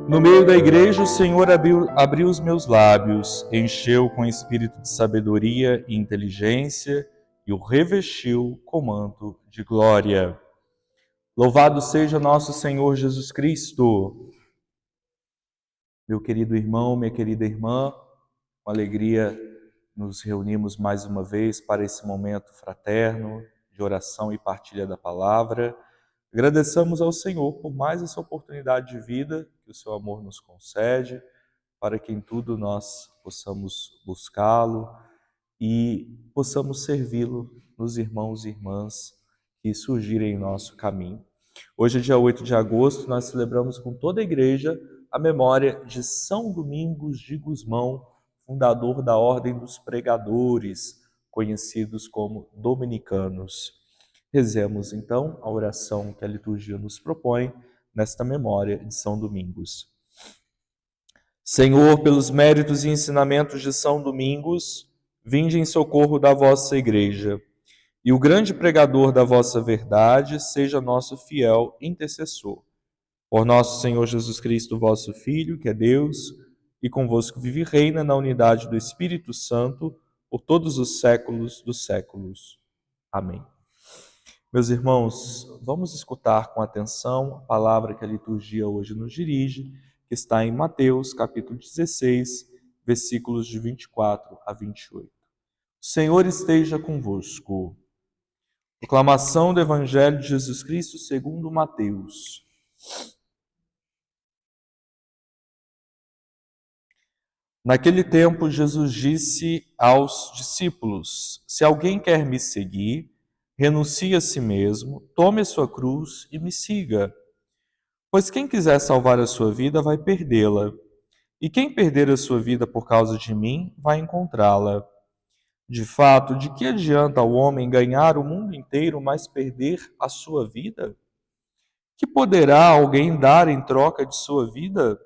No meio da igreja, o Senhor abriu os meus lábios, encheu com espírito de sabedoria e inteligência e o revestiu com manto de glória. Louvado seja nosso Senhor Jesus Cristo. Meu querido irmão, minha querida irmã, com alegria nos reunimos mais uma vez para esse momento fraterno de oração e partilha da palavra. Agradecemos ao Senhor por mais essa oportunidade de vida que o seu amor nos concede, para que em tudo nós possamos buscá-lo e possamos servi-lo nos irmãos e irmãs que surgirem em nosso caminho. Hoje, dia 8 de agosto, nós celebramos com toda a igreja a memória de São Domingos de Gusmão, fundador da Ordem dos Pregadores, conhecidos como dominicanos. Rezemos, então, a oração que a liturgia nos propõe nesta memória de São Domingos. Senhor, pelos méritos e ensinamentos de São Domingos, vinde em socorro da vossa Igreja, e o grande pregador da vossa verdade seja nosso fiel intercessor. Por nosso Senhor Jesus Cristo, vosso Filho, que é Deus, e convosco vive e reina na unidade do Espírito Santo, por todos os séculos dos séculos. Amém. Meus irmãos, vamos escutar com atenção a palavra que a liturgia hoje nos dirige, que está em Mateus, capítulo 16, versículos de 24 a 28. O Senhor esteja convosco. Proclamação do Evangelho de Jesus Cristo segundo Mateus. Naquele tempo, Jesus disse aos discípulos: Se alguém quer me seguir, renuncie a si mesmo, tome a sua cruz e me siga. Pois quem quiser salvar a sua vida vai perdê-la, e quem perder a sua vida por causa de mim vai encontrá-la. De fato, de que adianta ao homem ganhar o mundo inteiro, mas perder a sua vida? Que poderá alguém dar em troca de sua vida?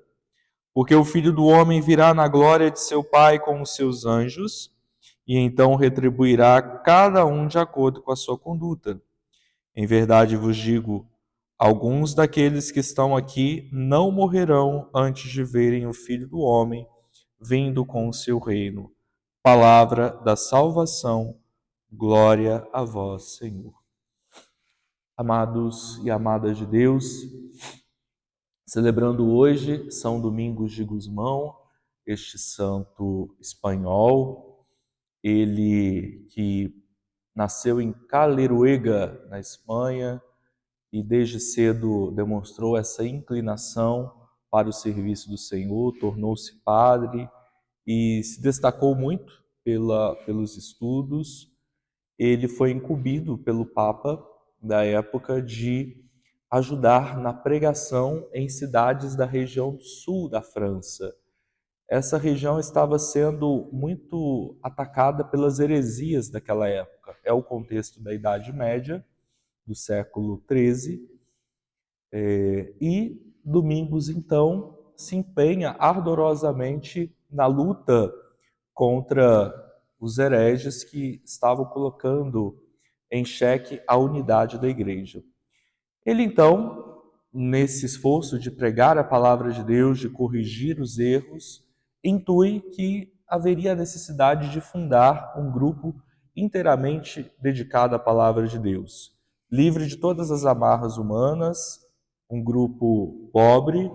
Porque o Filho do Homem virá na glória de seu Pai com os seus anjos, e então retribuirá cada um de acordo com a sua conduta. Em verdade vos digo, alguns daqueles que estão aqui não morrerão antes de verem o Filho do Homem vindo com o seu reino. Palavra da salvação, glória a vós, Senhor. Amados e amadas de Deus, celebrando hoje São Domingos de Gusmão, este santo espanhol, ele que nasceu em Caleruega, na Espanha, e desde cedo demonstrou essa inclinação para o serviço do Senhor, tornou-se padre e se destacou muito pelos estudos. Ele foi incumbido pelo Papa da época de ajudar na pregação em cidades da região sul da França. Essa região estava sendo muito atacada pelas heresias daquela época. É o contexto da Idade Média, do século XIII, e Domingos, então, se empenha ardorosamente na luta contra os hereges que estavam colocando em xeque a unidade da igreja. Ele, então, nesse esforço de pregar a palavra de Deus, de corrigir os erros, intui que haveria a necessidade de fundar um grupo inteiramente dedicado à palavra de Deus, livre de todas as amarras humanas, um grupo pobre,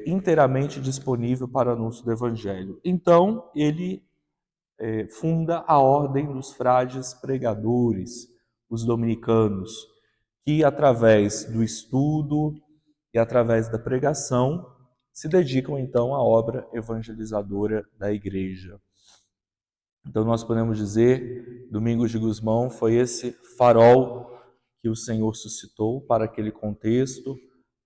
inteiramente disponível para o anúncio do Evangelho. Então, ele funda a Ordem dos Frades Pregadores, os dominicanos, que através do estudo e através da pregação se dedicam então à obra evangelizadora da Igreja. Então nós podemos dizer, Domingos de Gusmão foi esse farol que o Senhor suscitou para aquele contexto,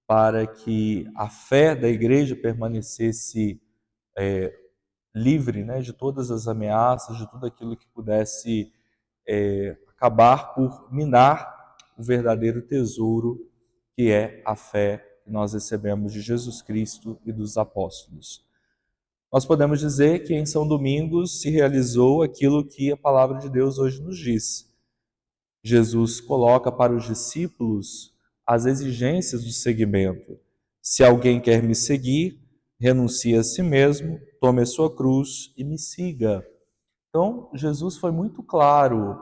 para que a fé da Igreja permanecesse livre, né, de todas as ameaças, de tudo aquilo que pudesse acabar por minar o verdadeiro tesouro que é a fé que nós recebemos de Jesus Cristo e dos apóstolos. Nós podemos dizer que em São Domingos se realizou aquilo que a palavra de Deus hoje nos diz. Jesus coloca para os discípulos as exigências do seguimento. Se alguém quer me seguir, renuncie a si mesmo, tome a sua cruz e me siga. Então, Jesus foi muito claro.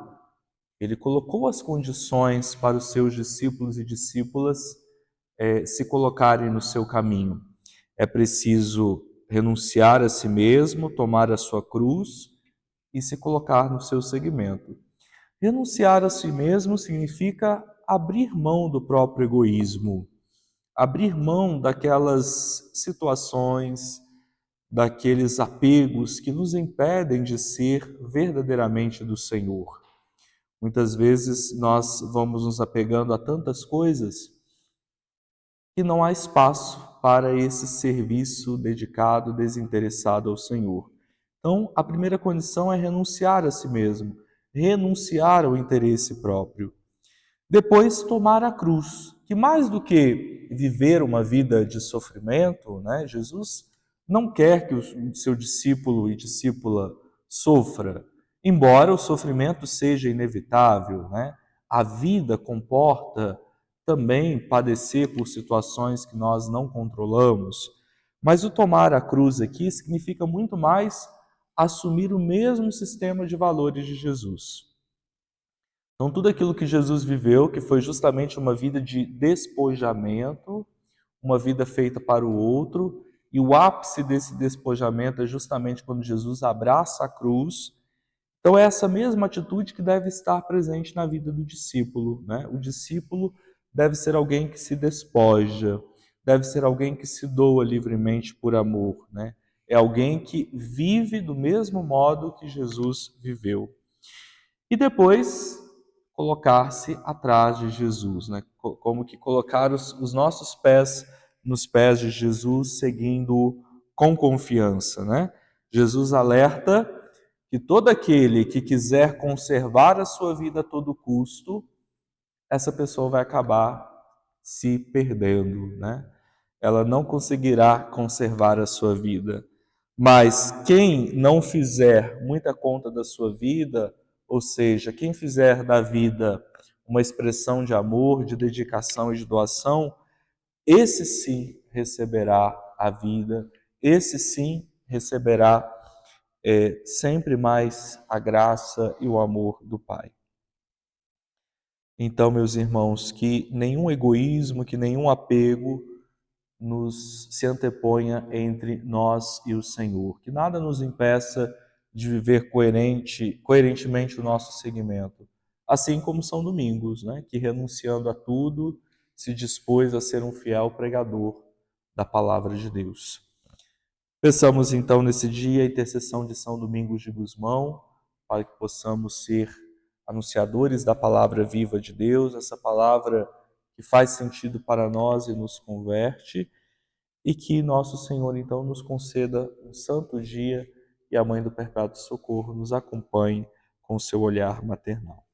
Ele colocou as condições para os seus discípulos e discípulas se colocarem no seu caminho. É preciso renunciar a si mesmo, tomar a sua cruz e se colocar no seu seguimento. Renunciar a si mesmo significa abrir mão do próprio egoísmo, abrir mão daquelas situações, daqueles apegos que nos impedem de ser verdadeiramente do Senhor. Muitas vezes nós vamos nos apegando a tantas coisas que não há espaço para esse serviço dedicado, desinteressado ao Senhor. Então, a primeira condição é renunciar a si mesmo, renunciar ao interesse próprio. Depois, tomar a cruz, que mais do que viver uma vida de sofrimento, né, Jesus não quer que o seu discípulo e discípula sofra, embora o sofrimento seja inevitável, né? A vida comporta também padecer por situações que nós não controlamos, mas o tomar a cruz aqui significa muito mais assumir o mesmo sistema de valores de Jesus. Então, tudo aquilo que Jesus viveu, que foi justamente uma vida de despojamento, uma vida feita para o outro, e o ápice desse despojamento é justamente quando Jesus abraça a cruz. Então, é essa mesma atitude que deve estar presente na vida do discípulo, né? O discípulo deve ser alguém que se despoja, deve ser alguém que se doa livremente por amor, né? É alguém que vive do mesmo modo que Jesus viveu. E depois colocar-se atrás de Jesus, né? Como que colocar os nossos pés nos pés de Jesus, seguindo com confiança, né? Jesus alerta que todo aquele que quiser conservar a sua vida a todo custo, essa pessoa vai acabar se perdendo, né? Ela não conseguirá conservar a sua vida. Mas quem não fizer muita conta da sua vida, ou seja, quem fizer da vida uma expressão de amor, de dedicação e de doação, esse sim receberá a vida, esse sim receberá sempre mais a graça e o amor do Pai. Então, meus irmãos, que nenhum egoísmo, que nenhum apego se anteponha entre nós e o Senhor. Que nada nos impeça de viver coerentemente o nosso seguimento. Assim como São Domingos, né? Que renunciando a tudo, se dispôs a ser um fiel pregador da palavra de Deus. Peçamos então nesse dia a intercessão de São Domingos de Gusmão, para que possamos ser anunciadores da palavra viva de Deus, essa palavra que faz sentido para nós e nos converte, e que nosso Senhor então nos conceda um santo dia e a Mãe do Perpétuo Socorro nos acompanhe com seu olhar maternal.